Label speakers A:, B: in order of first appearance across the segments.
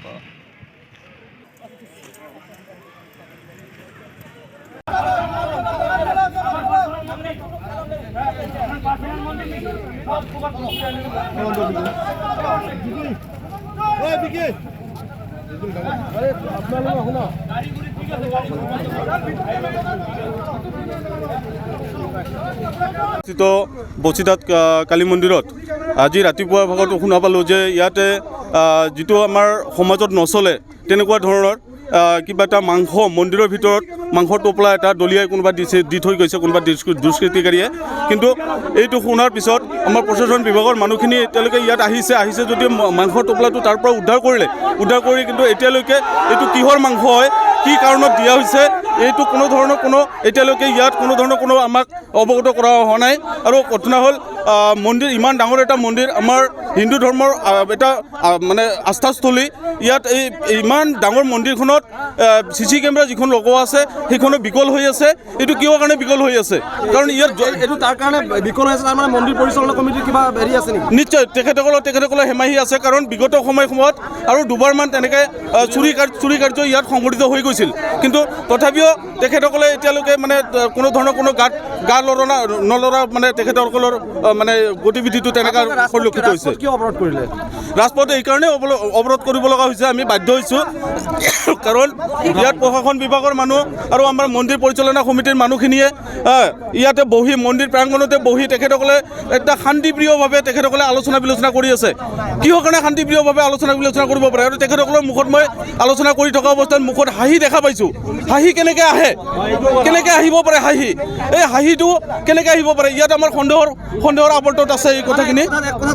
A: পাওঁ। বচিদাত কালী মন্দিৰত আজি ৰাতিপুৱাৰ ভাগত শুনা পালোঁ যে ইয়াতে যিটো আমাৰ সমাজত নচলে তেনেকুৱা ধৰণৰ কিবা এটা মাংস মন্দিৰৰ ভিতৰত মাংসৰ টোপলা এটা দলিয়াই কোনোবা দি থৈ গৈছে কোনোবা দুষ্কৃতিকাৰীয়ে। কিন্তু এইটো শুনাৰ পিছত আমাৰ প্ৰশাসন বিভাগৰ মানুহখিনি এতিয়ালৈকে ইয়াত আহিছে যদিও মাংসৰ টোপলাটো তাৰ পৰা উদ্ধাৰ কৰি কিন্তু এতিয়ালৈকে এইটো কিহৰ মাংস হয়, কি কাৰণত দিয়া হৈছে, এইটো কোনো এতিয়ালৈকে ইয়াত কোনো আমাক অৱগত কৰা হোৱা নাই। আৰু ঘটনা হ'ল মন্দিৰ, ইমান ডাঙৰ এটা মন্দিৰ, আমাৰ হিন্দু ধৰ্মৰ এটা মানে আস্থাস্থলী। ইয়াত এই ইমান ডাঙৰ মন্দিৰখনত CC কেমেৰা যিখন লগোৱা আছে সেইখনো বিকল হৈ আছে। এইটো কিহৰ কাৰণে বিকল হৈ আছে? কাৰণ ইয়াত
B: এইটো তাৰ কাৰণে বিকল হৈ আছে, তাৰ মানে মন্দিৰ পৰিচালনা কমিটিৰ কিবা হেৰি আছে নেকি?
A: নিশ্চয় তেখেতসকলৰ হেমাহি আছে, কাৰণ বিগত সময়ত আৰু দুবাৰমান তেনেকৈ চুৰি কাৰ্য ইয়াত সংঘটিত হৈ গৈছিল। কিন্তু তথাপিও তেখেতসকলে এতিয়ালৈকে মানে কোনো ধৰণৰ গা নলৰা মানে তেখেতসকলৰ মানে গতিবিধিটো তেনেকৈ পৰিলক্ষিত হৈছে।
B: কিয় অৱৰোধ কৰিলে?
A: ৰাজপথ এইকাৰণে অৱৰোধ কৰিব লগা হৈছে, আমি বাধ্য হৈছোঁ। কাৰণ ইয়াত প্ৰশাসন বিভাগৰ মানুহ আৰু আমাৰ মন্দিৰ পৰিচালনা সমিতিৰ মানুহখিনিয়ে ইয়াতে বহি মন্দিৰ প্ৰাংগণতে বহি তেখেতসকলে এটা শান্তিপ্ৰিয়ভাৱে তেখেতসকলে আলোচনা বিলোচনা কৰি আছে। কিহৰ কাৰণে শান্তিপ্ৰিয়ভাৱে আলোচনা বিলোচনা কৰিব পাৰে? আৰু তেখেতসকলৰ মুখত মই আলোচনা কৰি থকা অৱস্থাত মুখত হাঁহি দেখা পাইছোঁ। হাঁহি কেনেকৈ আহিব পাৰে? এই হাঁহিটো কেনেকৈ আহিব পাৰে? ইয়াত আমাৰ সন্দেহৰ আৱৰ্তত আছে এই কথাখিনি।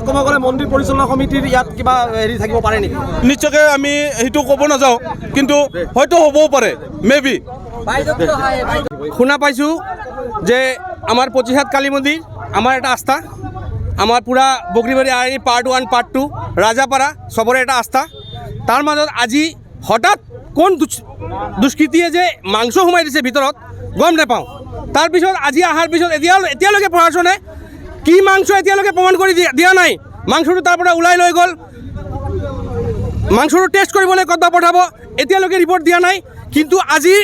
B: ক'ব গ'লে মন্দিৰ পৰিচালনা সমিতিৰ ইয়াত কিবা হেৰি থাকিব পাৰে নেকি?
A: নিশ্চয়কৈ আমি সেইটো ক'ব নাযাওঁ, কিন্তু হয়তো হ'বও পাৰে, মেবি।
B: শুনা পাইছোঁ যে আমাৰ পঁচিছহাট কালী মন্দিৰ আমাৰ এটা আস্থা, আমাৰ পূৰা বগৰীবাৰী আইনি পাৰ্ট 1 পাৰ্ট 2 ৰাজাপাৰা চবৰে এটা আস্থা। তাৰ মাজত আজি হঠাৎ কোন দুষ্কৃতিয়ে যে মাংস সোমাই দিছে ভিতৰত গম নাপাওঁ। তাৰপিছত আজি অহাৰ পিছত এতিয়ালৈকে প্ৰশাসনে কি মাংস এতিয়ালৈকে প্ৰমাণ কৰি দিয়া নাই। মাংসটো তাৰ পৰা ওলাই লৈ গ'ল, মাংসটো টেষ্ট কৰিবলৈ ক'ত পঠাব এতিয়ালৈকে ৰিপৰ্ট দিয়া নাই। কিন্তু আজি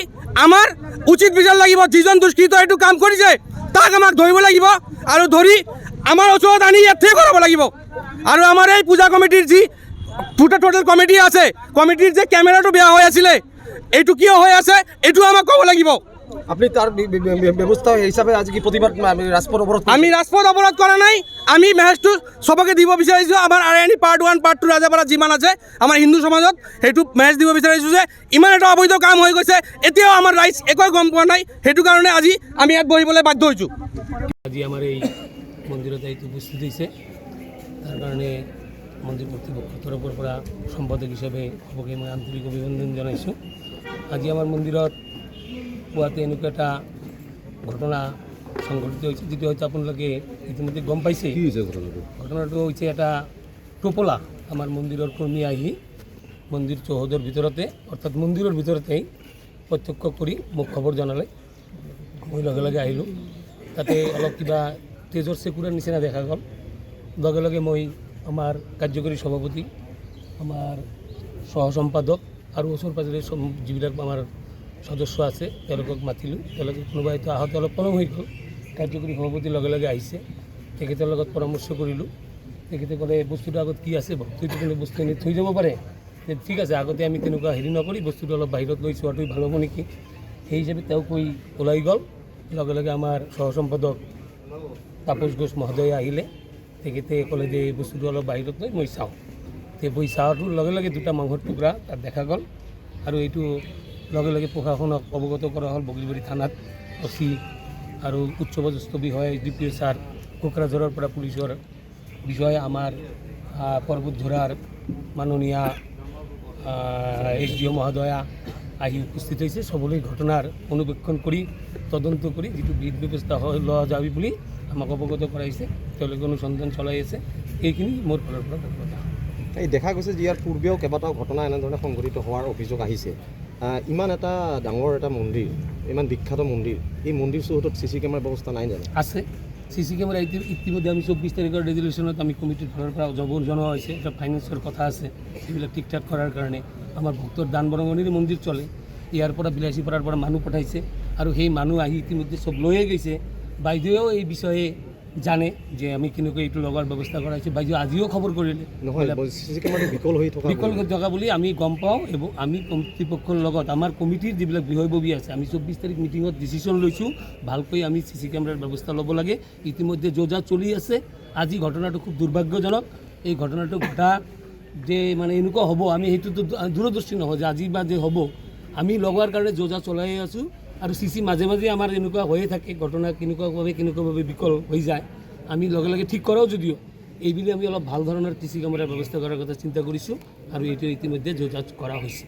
B: আমাৰ উচিত বিচাৰ লাগিব, যিজন দুষ্কৃত এইটো কাম কৰিছে তাক আমাক ধৰিব লাগিব, আৰু ধৰি আমাৰ ওচৰত আনি ইয়াত ঠিক কৰাব লাগিব। আৰু আমাৰ এই পূজা কমিটিৰ যি টোটেল কমিটি আছে, কমিটিৰ যে কেমেৰাটো বেয়া হৈ আছিলে, এইটো কিয় হৈ আছে এইটো আমাক ক'ব লাগিব। আপুনি তাৰ ব্যৱস্থা হিচাপে আজি কি প্ৰতিবাদ ৰাজপথ অৱৰোধ? আমি ৰাজপথ অৱৰোধ কৰা নাই, আমি মেছেজটো চবকে দিব বিচাৰিছোঁ। আমাৰ আইনি পাৰ্ট 1 পাৰ্ট 2 ৰাজাপাৰা যিমান আছে আমাৰ হিন্দু সমাজত সেইটো মেছেজ দিব বিচাৰিছোঁ যে ইমান এটা অবৈধ কাম হৈ গৈছে, এতিয়াও আমাৰ ৰাইজ একোৱে গম পোৱা নাই। সেইটো কাৰণে আজি আমি ইয়াত বহিবলৈ বাধ্য হৈছোঁ।
C: আজি আমাৰ এই মন্দিৰত এইটো উপস্থিত হৈছে, তাৰ কাৰণে মন্দিৰ কৰ্তৃপক্ষৰ তৰফৰ পৰা সম্পাদক হিচাপে সবকে মই আন্তৰিক অভিনন্দন জনাইছোঁ। আজি আমাৰ মন্দিৰত পুৱাতে এনেকুৱা এটা ঘটনা সংঘটিত হৈছে, যিটো হয়তো আপোনালোকে ইতিমধ্যে গম পাইছে।
B: কি হৈছে
C: ঘটনাটো হৈছে এটা টোপোলা আমাৰ মন্দিৰৰ কৰ্মী আহি মন্দিৰ চৌহদৰ ভিতৰতে, অৰ্থাৎ মন্দিৰৰ ভিতৰতেই প্ৰত্যক্ষ কৰি মোক খবৰ জনালে। মই লগে লগে আহিলোঁ, তাতে অলপ কিবা তেজৰ চেকুৰাৰ নিচিনা দেখা গ'ল। লগে লগে মই আমাৰ কাৰ্যকৰী সভাপতি, আমাৰ সহ সম্পাদক আৰু ওচৰ পাজৰে যিবিলাক আমাৰ সদস্য আছে তেওঁলোকক মাতিলোঁ। তেওঁলোকে কোনোবা হয়তো আহোঁতে অলপ পলম হৈ গ'ল, কাৰ্যকৰী সভাপতিৰ লগে লগে আহিছে, তেখেতৰ লগত পৰামৰ্শ কৰিলোঁ। তেখেতে ক'লে বস্তুটো আগত কি আছে, ভক্তিটো কোনো বস্তু এনে থৈ যাব পাৰে, ঠিক আছে আগতে আমি তেনেকুৱা হেৰি নকৰি বস্তুটো অলপ বাহিৰত লৈ চোৱাটোৱে ভাল হ'ব নেকি, সেই হিচাপে তেওঁ কৈ ওলাই গ'ল। লগে লগে আমাৰ সহ সম্পাদক তাপস ঘোষ মহোদয় আহিলে, তেখেতে ক'লে যে এই বস্তুটো অলপ বাহিৰত লৈ মই চাওঁ। বহি চাওঁটোৰ লগে লগে দুটা মাংসৰ টুকুৰা তাত দেখা গ'ল, আৰু এইটো লগে লগে প্ৰশাসনক অৱগত কৰা হ'ল। বগৰীবাৰী থানাত OC আৰু উচ্চ পদস্থ বিষয়া DPO ছাৰ, কোকৰাঝাৰৰ পৰা পুলিচৰ বিষয়া, আমাৰ পৰ্বতঝৰাৰ মাননীয় SDO মহোদয়া আহি উপস্থিত হৈছে। সবলৈ ঘটনাৰ অনুবেক্ষণ কৰি তদন্ত কৰি যিটো বিধ ব্যৱস্থা লোৱা যাবি বুলি আমাক অৱগত কৰাইছে। তেওঁলোকে অনুসন্ধান চলাই আছে। এইখিনি মোৰ ফালৰ পৰা কথা।
B: এই দেখা গৈছে যে ইয়াৰ পূৰ্বেও কেইবাটাও ঘটনা এনেধৰণে সংঘটিত হোৱাৰ অভিযোগ আহিছে। ইমান এটা ডাঙৰ এটা মন্দিৰ, ইমান বিখ্যাত মন্দিৰ, এই মন্দিৰ চৌহদত CC কেমেৰাৰ ব্যৱস্থা নাই জানো?
C: আছে, CC কেমেৰা ইতিমধ্যে আমি 24 তাৰিখৰ ৰেজুলেশ্যনত আমি কমিটিৰ ফালৰ পৰা জনোৱা হৈছে এটা ফাইনেন্সৰ কথা আছে এইবিলাক ঠিক ঠাক কৰাৰ কাৰণে আমাৰ ভক্তৰ দান বৰঙণিৰ মন্দিৰ চলে ইয়াৰ পৰা বিলাসীপাৰাৰ পৰা মানুহ পঠাইছে আৰু সেই মানুহ আহি ইতিমধ্যে চব লৈয়ে গৈছে বাইদেৱেও এই বিষয়ে জানে যে আমি কেনেকৈ এইটো লগোৱাৰ ব্যৱস্থা কৰাইছোঁ বাইদেউ আজিও খবৰ কৰিলে বিকল হৈ থকা বুলি আমি গম পাওঁ এবং আমি কৰ্তৃপক্ষৰ লগত আমাৰ কমিটিৰ যিবিলাক বিষয়ববী আছে আমি 24 তাৰিখ মিটিঙত ডিচিশ্যন লৈছোঁ ভালকৈ আমি CC কেমেৰাৰ ব্যৱস্থা ল'ব লাগে ইতিমধ্যে যোজা চলি আছে আজি ঘটনাটো খুব দুৰ্ভাগ্যজনক এই ঘটনাটো ঘটা যে মানে এনেকুৱা হ'ব আমি সেইটোতো দূৰদৰ্শী নহয় যে আজি বা যে হ'ব আমি লগোৱাৰ কাৰণে যোজা চলাই আছোঁ আৰু CC মাজে মাজে আমাৰ এনেকুৱা হৈয়ে থাকে ঘটনা কেনেকুৱাভাৱে বিকল হৈ যায় আমি লগে লগে ঠিক কৰাও যদিও এইবুলি আমি অলপ ভাল ধৰণৰ CC কেমেৰাৰ ব্যৱস্থা কৰাৰ কথা চিন্তা কৰিছোঁ আৰু এইটো ইতিমধ্যে যোজা কৰা হৈছে